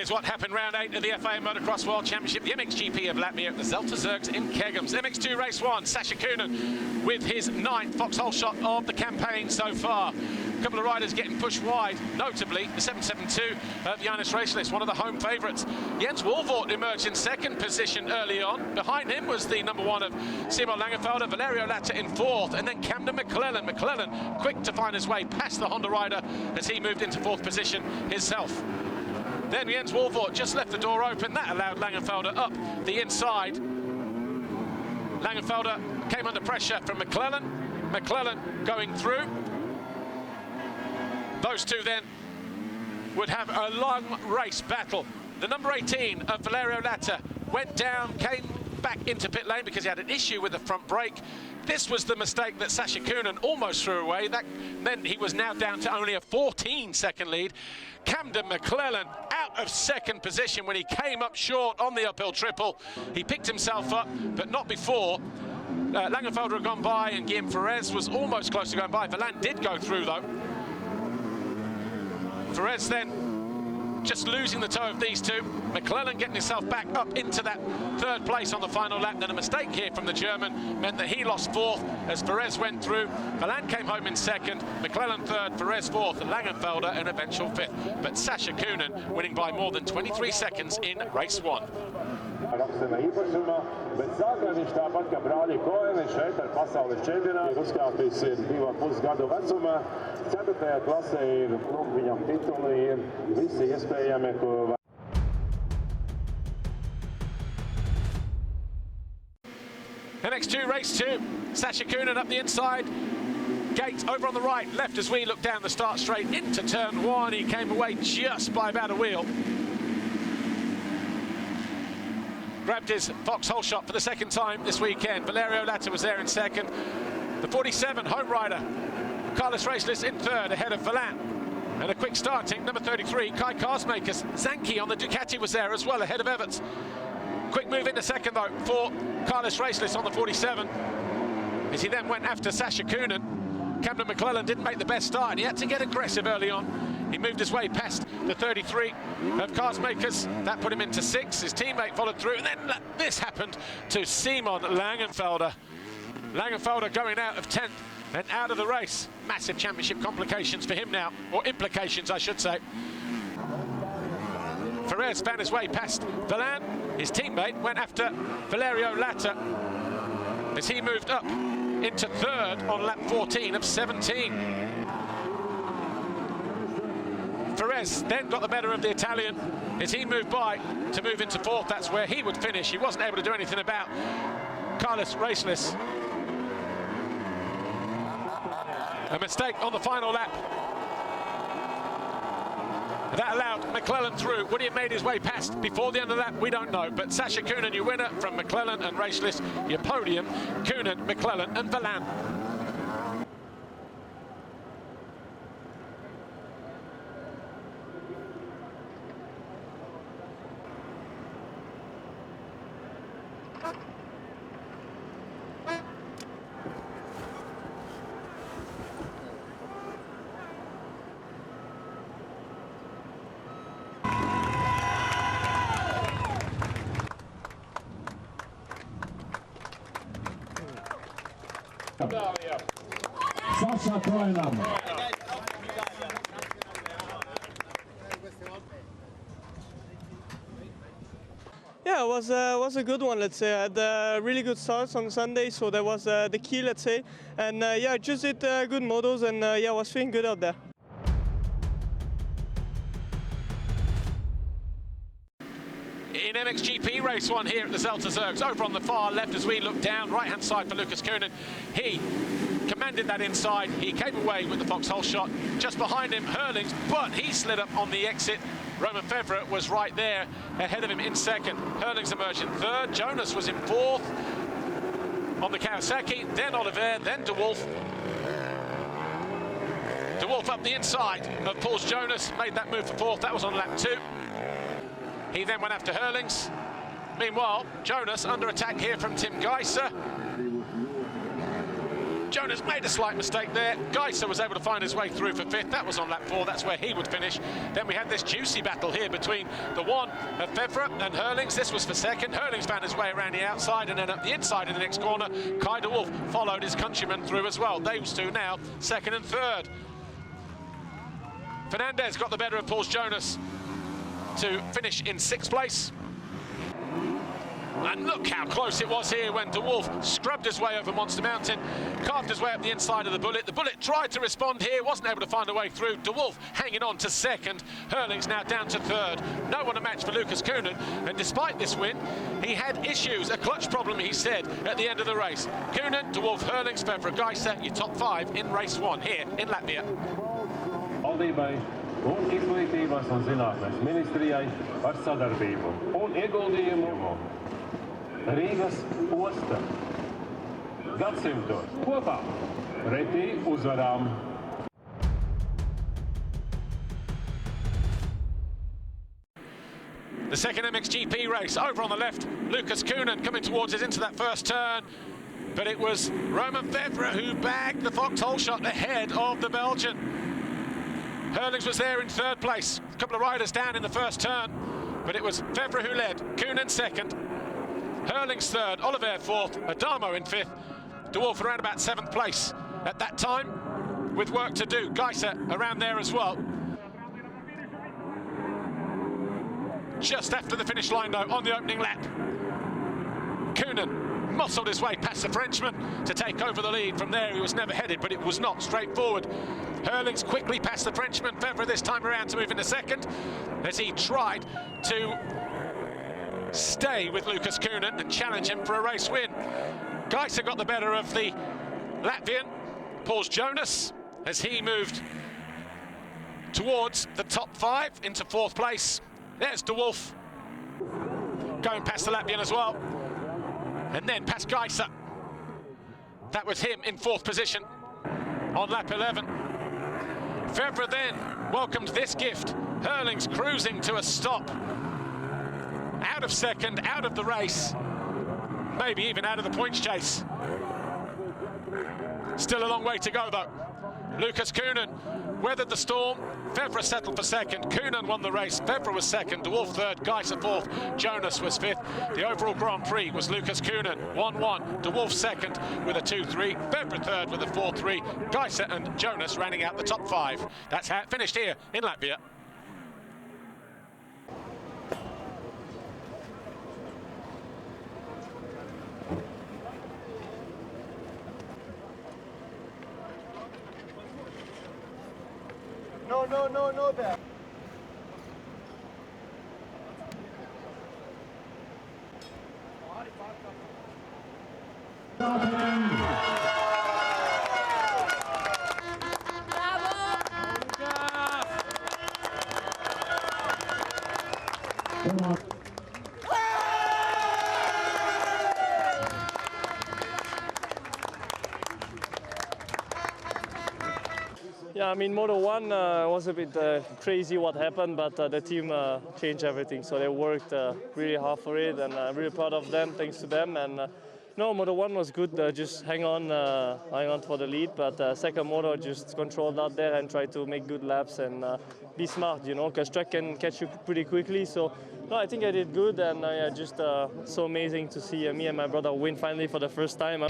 Here's what happened round 8 of the FA Motocross World Championship, the MXGP of Latvia at the Zelterzergs in Kegums. MX2 race 1, Sasha Coonan with his 9th foxhole shot of the campaign so far. A couple of riders getting pushed wide, notably the 772 of Janis Racelis, one of the home favourites. Jens Wolvort emerged in 2nd position early on. Behind him was the number 1 of Simon Langenfelder, Valerio Latta in 4th, and then Camden McClellan. McClellan quick to find his way past the Honda rider as he moved into 4th position himself. Then Jens Wolvort just left the door open. That allowed Langenfelder up the inside. Langenfelder came under pressure from McClellan. McClellan going through. Those two then would have a long race battle. The number 18 of Valerio Latta went down, came back into pit lane because he had an issue with the front brake. This was the mistake that Sasha Coonan almost threw away. That meant he was now down to only a 14-second lead. Camden McClellan out of 2nd position when he came up short on the uphill triple. He picked himself up, but not before. Langenfelder had gone by and Guillaume Ferrez was almost close to going by. Valant did go through though. Ferrez then just losing the toe of these two. McClellan getting himself back up into that 3rd place on the final lap. Then a mistake here from the German meant that he lost 4th as Ferrez went through. Valant came home in 2nd, McClellan 3rd, Ferrez 4th, Langenfelder an eventual 5th. But Sasha Coonan winning by more than 23 seconds in race 1. Bet sākā viņš tāpat kā brāļi Koeni šeit ar pasaules čempionātu uzkāpis 2,5 gadu vecumā. 4. klasē ir, viņam tituli ir visi iespējami, ko MX2 race 2, Sasha Coonan up the inside. Gate over on the right, left as we look down the start straight into turn 1. He came away just by about a wheel. Grabbed his foxhole shot for the 2nd time this weekend. Valerio Latta was there in 2nd. The 47 home rider, Carlos Racelis in 3rd, ahead of Valant. And a quick starting, number 33, Kai Karsmakers. Zanki on the Ducati was there as well, ahead of Everts. Quick move into 2nd though for Carlos Racelis on the 47. As he then went after Sasha Coonan. Camden McClellan didn't make the best start and he had to get aggressive early on. He moved his way past the 33 of Karsmakers. That put him into 6. His teammate followed through, and then this happened to Simon Langenfelder. Langenfelder going out of 10th and out of the race. Massive championship complications for him now, or implications, I should say. Ferrez found his way past Valant. His teammate went after Valerio Latta as he moved up into 3rd on lap 14 of 17. Ferrez then got the better of the Italian as he moved by to move into 4th. That's where he would finish. He wasn't able to do anything about Carlos Racelis. A mistake on the final lap. That allowed McClellan through. Would he have made his way past before the end of the lap? We don't know. But Sasha Coonan, your winner from McClellan and Racelis. Your podium, Coonan, McClellan and Valant. Sasha Coonan. Yeah, it was a good one, let's say. I had really good starts on Sunday, so that was the key, let's say. And yeah, just did good motos, and yeah, was feeling good out there. In MXGP race 1 here at the Zelterzergs, over on the far left as we look down, right-hand side for Lucas Coonan. He commanded that inside. He came away with the foxhole shot. Just behind him, Hurlings, but he slid up on the exit. Roman Fevre was right there ahead of him in 2nd. Hurlings emerged in 3rd. Jonas was in 4th on the Kawasaki, then Oliver, then De Wolf. De Wolf up the inside of Paul's Jonas, made that move for 4th. That was on lap 2. He then went after Hurlings. Meanwhile, Jonas under attack here from Tim Geiser. Jonas made a slight mistake there. Geiser was able to find his way through for 5th. That was on lap 4. That's where he would finish. Then we had this juicy battle here between the one of Fevre and Herlings. This was for 2nd. Herlings found his way around the outside, and then up the inside in the next corner, Kai de Wolf followed his countryman through as well. Those two now 2nd and 3rd. Fernandez got the better of Paul Jonas to finish in 6th place. And look how close it was here when de Wolf scrubbed his way over Monster Mountain, carved his way up the inside of the Bullet. The Bullet tried to respond here, wasn't able to find a way through. De Wolf hanging on to 2nd. Herlings now down to 3rd. No one a match for Lucas Kuhnen. And despite this win, he had issues, a clutch problem, he said, at the end of the race. Kuhnen, de Wolf, Herlings, Fevre, Geiser, your top 5 in race 1 here in Latvia. Valdībai un Izglītības un zinātnes ministrijai par sadarbību un ieguldījumu Rīgas osta gadsimtos kopā pretī uzvarām. The second MXGP race over on the left. Lucas Kuhnen coming towards us into that first turn. But it was Roman Fevre who bagged the foxhole shot ahead of the Belgian. Herlings was there in 3rd place. A couple of riders down in the first turn. But it was Fevre who led. Kuhnen 2nd. Herlings 3rd, Oliver 4th, Adamo in 5th, de Wolf around about 7th place at that time, with work to do. Geiser around there as well. Just after the finish line though, on the opening lap, Kuhnen muscled his way past the Frenchman to take over the lead. From there he was never headed, but it was not straightforward. Herlings quickly past the Frenchman, Fevre this time around to move into 2nd, as he tried to stay with Lucas Kuhnen and challenge him for a race win. Geiser got the better of the Latvian, Paul Jonas, as he moved towards the top 5 into 4th place. There's de Wolf going past the Latvian as well, and then past Geiser. That was him in 4th position on lap 11. Fevre then welcomed this gift. Herlings cruising to a stop. Out of 2nd, out of the race, maybe even out of the points chase. Still a long way to go though. Lucas Kuhnen weathered the storm. Fevre settled for 2nd. Kuhnen won the race. Fevre was 2nd. De Wolf 3rd. Geiser 4th. Jonas was 5th. The overall Grand Prix was Lucas Kuhnen 1-1. De Wolf 2nd with a 2-3. Fevre 3rd with a 4-3. Geiser and Jonas rounding out the top 5. That's how it finished here in Latvia. No, there. Yeah, I mean, Moto 1 was a bit crazy what happened, but the team changed everything. So they worked really hard for it, and I'm really proud of them, thanks to them. And no, Moto 1 was good, just hang on for the lead. But second Moto, just controlled out there and try to make good laps and be smart, you know, because track can catch you pretty quickly. So no, I think I did good, and just so amazing to see me and my brother win finally for the first time.